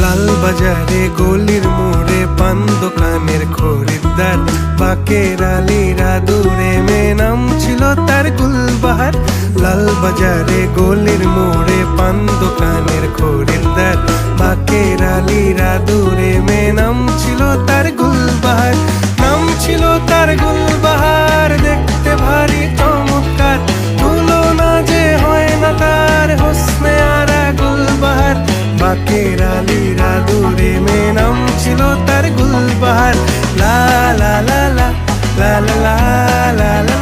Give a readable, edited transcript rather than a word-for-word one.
লাল বাজারে গলির মোড়ে পান দোকানের খরিদ্দার, বাকের আলীরা দূরে মেয়ে নাম ছিল তার গুলবাহার। লাল বাজারে গলির মোড়ে পান দোকানের খরিদ্দার, বাকের আলীরা দূরে মেয়ে নাম ছিল তার গুলবাহার। নাম ছিল তার গুলবাহার, দেখতে ভারী চমৎকার, তুলনা যে হয় না তার হোসনে আরা গুলবাহার। বাকের আলীরা দূরে মেয়ে নাম ছিল তার গুলবাহার। লা লা লা লা লা লা লা লা।